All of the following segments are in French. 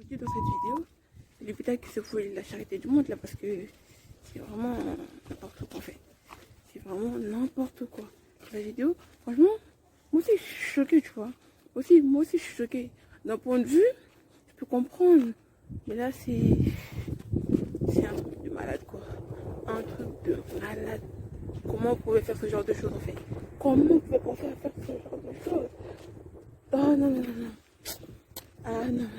vous dire dans cette vidéo, c'est l'hôpital qui se fout la charité du monde là parce que c'est vraiment n'importe quoi en fait. C'est vraiment n'importe quoi. La vidéo, franchement, moi aussi je suis choquée, tu vois. Moi aussi je suis choquée. D'un point de vue, je peux comprendre. Mais là c'est un truc de malade quoi. Un truc de malade. Comment vous pouvez faire ce genre de choses en fait? Comment vous pouvez penser à faire ce genre de choses? Oh non, non, non, non. Ah non, non.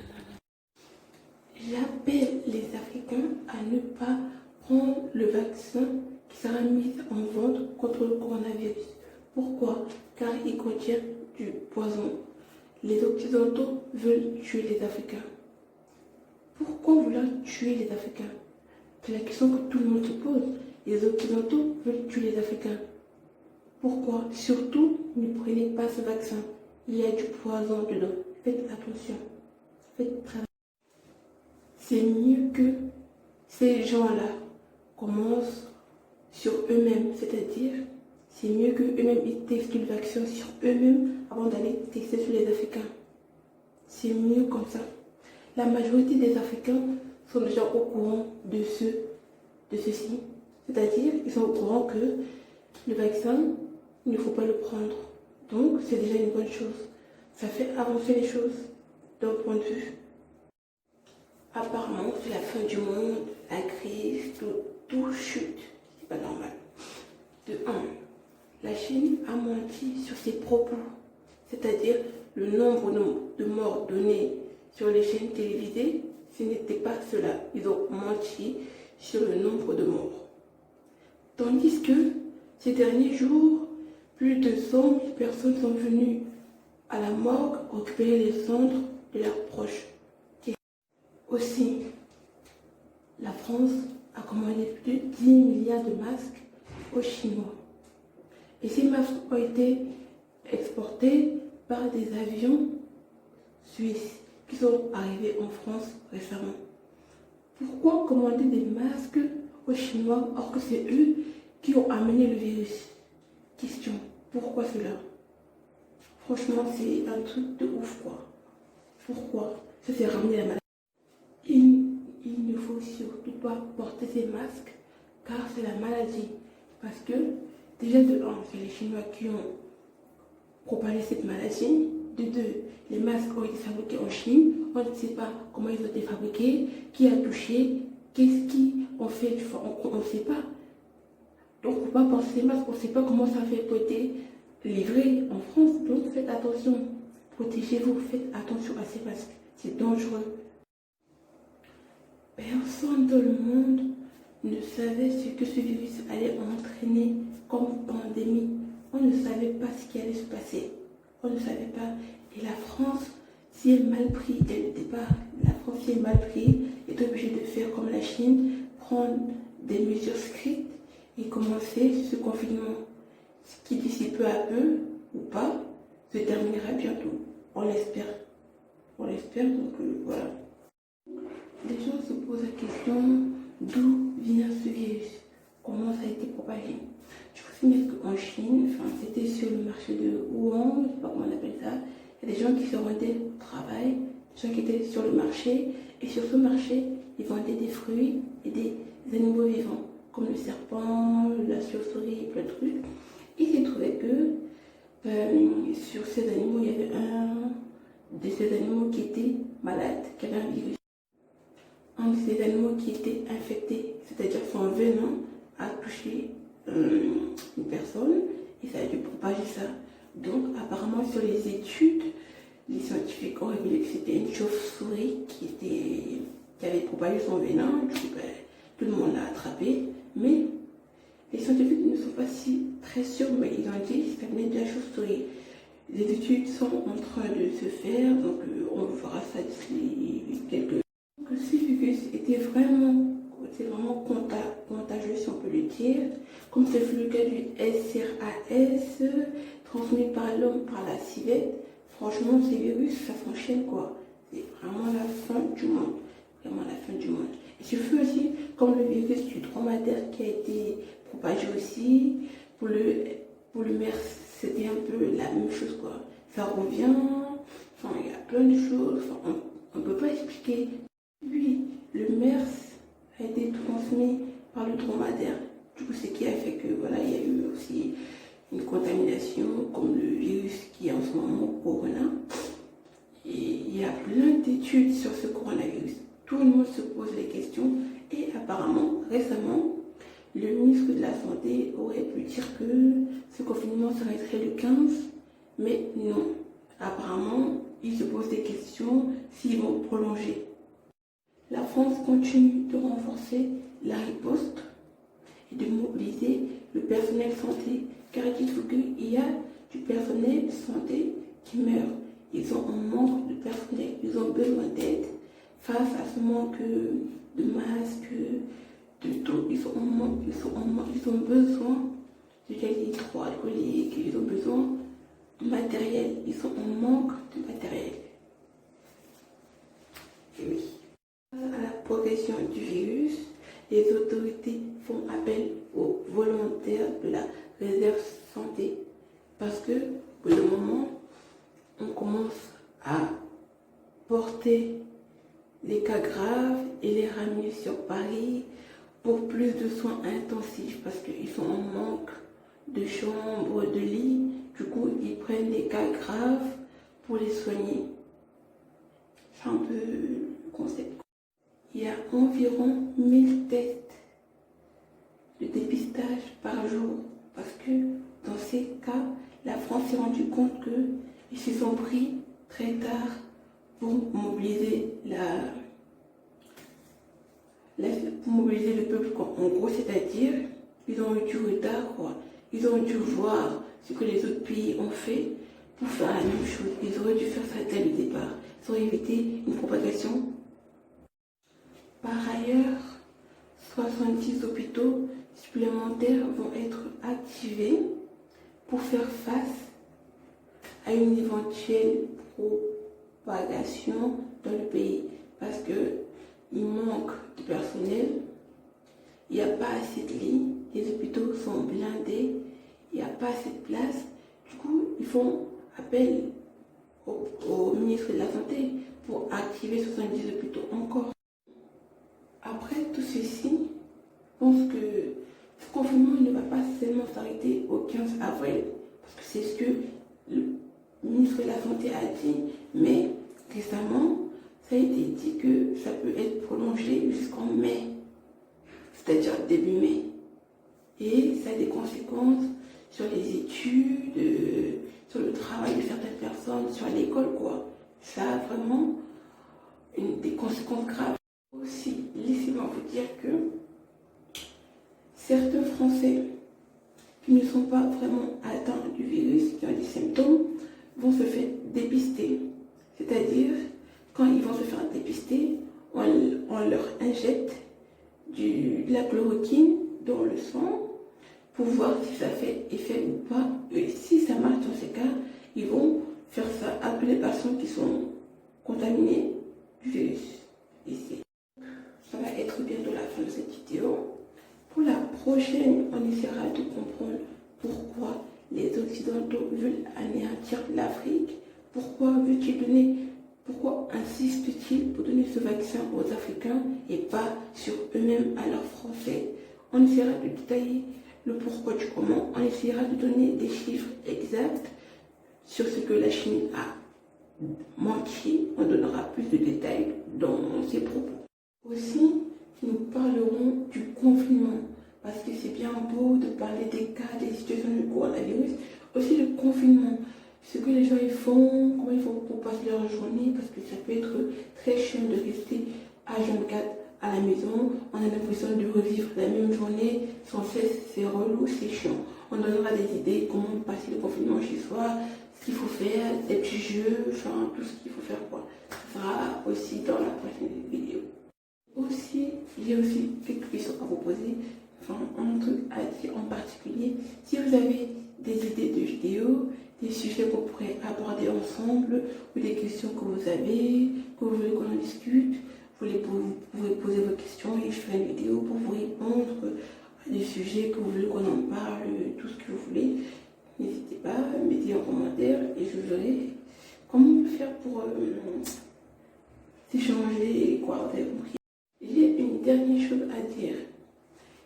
J'appelle les Africains à ne pas prendre le vaccin qui sera mis en vente contre le coronavirus. Pourquoi? Car il contient du poison. Les Occidentaux veulent tuer les Africains. Pourquoi vouloir tuer les Africains? C'est la question que tout le monde se pose. Les Occidentaux veulent tuer les Africains. Pourquoi? Surtout, ne prenez pas ce vaccin. Il y a du poison dedans. Faites attention. Faites très attention. C'est mieux que ces gens-là commencent sur eux-mêmes. C'est-à-dire, c'est mieux qu'eux-mêmes ils testent le vaccin sur eux-mêmes avant d'aller tester sur les Africains. C'est mieux comme ça. La majorité des Africains sont déjà au courant de ceci. C'est-à-dire, ils sont au courant que le vaccin, il ne faut pas le prendre. Donc, c'est déjà une bonne chose. Ça fait avancer les choses d'un point de vue. Apparemment, c'est la fin du monde, la crise, tout chute. C'est pas normal. De 1, la Chine a menti sur ses propos. C'est-à-dire, le nombre de morts donnés sur les chaînes télévisées, ce n'était pas cela. Ils ont menti sur le nombre de morts. Tandis que, ces derniers jours, plus de 100 000 personnes sont venues à la morgue récupérer les cendres de leurs proches. Aussi, la France a commandé plus de 10 milliards de masques aux Chinois. Et ces masques ont été exportés par des avions suisses qui sont arrivés en France récemment. Pourquoi commander des masques aux Chinois alors que c'est eux qui ont amené le virus? Question, pourquoi cela? Franchement, c'est un truc de ouf quoi. Pourquoi? Ça s'est ramené la maladie. Il ne faut surtout pas porter ces masques car c'est la maladie. Parce que déjà de 1, c'est les Chinois qui ont propagé cette maladie. De 2, les masques ont été fabriqués en Chine. On ne sait pas comment ils ont été fabriqués, qui a touché, qu'est-ce qu'ils ont fait, on ne sait pas. Donc on ne peut pas porter ces masques, on ne sait pas comment ça fait pour être livré en France. Donc faites attention, protégez-vous, faites attention à ces masques, c'est dangereux. Personne dans le monde ne savait ce que ce virus allait entraîner comme pandémie. On ne savait pas ce qui allait se passer. On ne savait pas. Et la France, si elle est mal pris dès le départ, la France, si elle est mal pris, est obligée de faire comme la Chine, prendre des mesures strictes et commencer ce confinement. Ce qui d'ici peu à peu, ou pas, se terminera bientôt. On l'espère. On l'espère, donc voilà. Les gens se posent la question d'où vient ce virus, comment ça a été propagé. Je vous signale qu'en Chine, c'était sur le marché de Wuhan, je ne sais pas comment on appelle ça, il y a des gens qui se rendaient au travail, des gens qui étaient sur le marché, et sur ce marché, ils vendaient des fruits et des animaux vivants, comme le serpent, la chauve-souris, plein de trucs. Il s'est trouvé que sur ces animaux, il y avait un de ces animaux qui était malade, qui avait un virus. Un de ces animaux qui était infecté, c'est-à-dire son venin a touché une personne et ça a dû propager ça. Donc apparemment sur les études, les scientifiques ont révélé que c'était une chauve-souris qui avait propagé son venin. Du coup, tout le monde l'a attrapé. Mais les scientifiques ne sont pas très sûrs, mais ils ont dit que ça venait de la chauve-souris. Les études sont en train de se faire, donc on verra ça d'ici quelques que ce virus était vraiment contagieux, si on peut le dire, comme c'est le cas du SRAS, transmis par l'homme par la civette. Franchement, ces virus, ça s'enchaîne quoi. C'est vraiment la fin du monde. Vraiment la fin du monde. Et ce fut aussi comme le virus du dromadaire qui a été propagé aussi. Pour le MERS, c'était un peu la même chose quoi. Ça revient, il y a plein de choses. On ne peut pas expliquer. Puis, le MERS a été transmis par le dromadaire. Du coup, ce qui a fait que, voilà, il y a eu aussi une contamination, comme le virus qui est en ce moment Corona. Et il y a plein d'études sur ce coronavirus. Tout le monde se pose les questions. Et apparemment, récemment, le ministre de la Santé aurait pu dire que ce confinement s'arrêterait le 15. Mais non. Apparemment, ils se posent des questions s'ils vont prolonger. La France continue de renforcer la riposte et de mobiliser le personnel santé, car dites-vous qu'il y a du personnel santé qui meurt. Ils ont un manque de personnel, ils ont besoin d'aide face à ce manque de masques, de tout. Ils ont besoin de gel hydroalcoolique, ils ont besoin de matériel, ils sont en manque de matériel. Et oui. À la progression du virus, les autorités font appel aux volontaires de la réserve santé parce que pour le moment, on commence à porter les cas graves et les ramener sur Paris pour plus de soins intensifs parce qu'ils sont en manque de chambres, de lits. Du coup, ils prennent les cas graves pour les soigner. C'est un peu le concept. Il y a environ 1000 tests de dépistage par jour parce que dans ces cas, la France s'est rendue compte qu'ils se sont pris très tard pour mobiliser le peuple. En gros, c'est-à-dire, ils ont eu du retard, quoi. Ils ont dû voir ce que les autres pays ont fait pour faire la même chose. Ils auraient dû faire ça dès le départ. Ils auraient évité une propagation. Par ailleurs, 70 hôpitaux supplémentaires vont être activés pour faire face à une éventuelle propagation dans le pays. Parce qu'il manque de personnel, il n'y a pas assez de lits, les hôpitaux sont blindés, il n'y a pas assez de place. Du coup, ils font appel au ministre de la Santé pour activer 70 hôpitaux encore. Après tout ceci, je pense que ce confinement ne va pas seulement s'arrêter au 15 avril, parce que c'est ce que le ministre de la Santé a dit, mais récemment, ça a été dit que ça peut être prolongé jusqu'en mai, c'est-à-dire début mai. Et ça a des conséquences sur les études, sur le travail de certaines personnes, sur l'école, quoi. Ça a vraiment des conséquences graves. Aussi, laissez-moi vous dire que certains Français qui ne sont pas vraiment atteints du virus, qui ont des symptômes, vont se faire dépister. C'est-à-dire, quand ils vont se faire dépister, on leur injecte de la chloroquine dans le sang pour voir si ça fait effet ou pas. Et si ça marche dans ces cas, ils vont faire ça à toutes les personnes qui sont contaminées du virus. Ici. Ça va être bientôt la fin de cette vidéo. Pour la prochaine, on essaiera de comprendre pourquoi les Occidentaux veulent anéantir l'Afrique. Pourquoi insistent-ils pour donner ce vaccin aux Africains et pas sur eux-mêmes à leurs Français? On essaiera de détailler le pourquoi du comment. On essaiera de donner des chiffres exacts sur ce que la Chine a menti. On donnera plus de détails dans ses propos. Aussi, nous parlerons du confinement, parce que c'est bien beau de parler des cas, des situations du coronavirus, aussi le confinement, ce que les gens y font, comment ils font pour passer leur journée, parce que ça peut être très chiant de rester à 24 à la maison, on a l'impression de revivre la même journée sans cesse, c'est relou, c'est chiant. On donnera des idées, comment passer le confinement chez soi, ce qu'il faut faire, des petits jeux, enfin, tout ce qu'il faut faire, quoi. Ça sera aussi dans la prochaine vidéo. Aussi, il y a aussi quelques questions à vous poser, enfin un truc à dire en particulier. Si vous avez des idées de vidéos, des sujets qu'on pourrait aborder ensemble, ou des questions que vous avez, que vous voulez qu'on en discute, vous pouvez poser vos questions et je ferai une vidéo pour vous répondre à des sujets que vous voulez qu'on en parle, tout ce que vous voulez. N'hésitez pas, mettez en commentaire et je verrai comment on peut faire pour d'échanger, quoi, vous avez compris. J'ai une dernière chose à dire.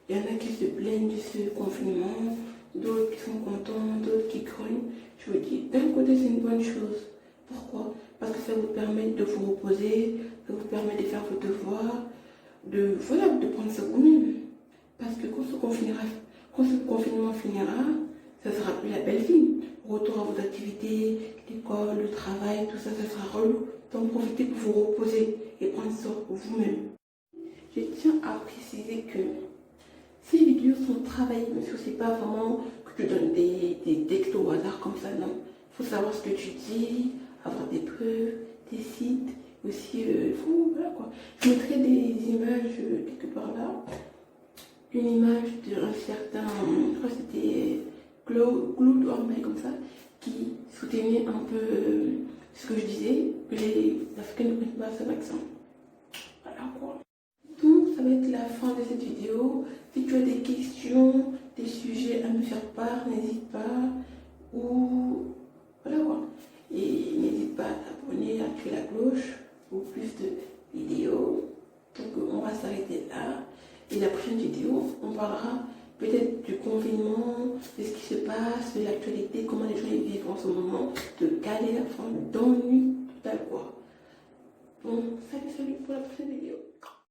Il y en a qui se plaignent de ce confinement, d'autres qui sont contents, d'autres qui grognent. Je vous dis, d'un côté, c'est une bonne chose. Pourquoi? Parce que ça vous permet de vous reposer, ça vous permet de faire vos devoirs, de prendre ça vous-même. Parce que quand ce confinement finira, ça sera plus la belle vie. Retour à vos activités, l'école, le travail, tout ça, ça sera relou. Donc profitez pour vous reposer et prendre soin pour vous-même. Je tiens à préciser que ces vidéos sont travaillées, mais ce n'est pas vraiment que tu donnes des textes au hasard comme ça, non. Il faut savoir ce que tu dis, avoir des preuves, des sites, aussi, voilà quoi. Je mettrai des images quelque part là. Une image d'un certain, je crois que c'était Claude ou un mec comme ça, qui soutenait un peu ce que je disais, que les Africains ne prennent pas ce vaccin. Voilà quoi. Donc ça va être la fin de cette vidéo. Si tu as des questions, des sujets à me faire part, n'hésite pas. Ou voilà quoi. Et n'hésite pas à t'abonner, à activer la cloche pour plus de vidéos. Donc on va s'arrêter là. Et la prochaine vidéo, on parlera peut-être du confinement, de ce qui se passe, de l'actualité, comment les gens y vivent en ce moment, de galère, d'ennui total quoi. Bon, salut pour la prochaine vidéo.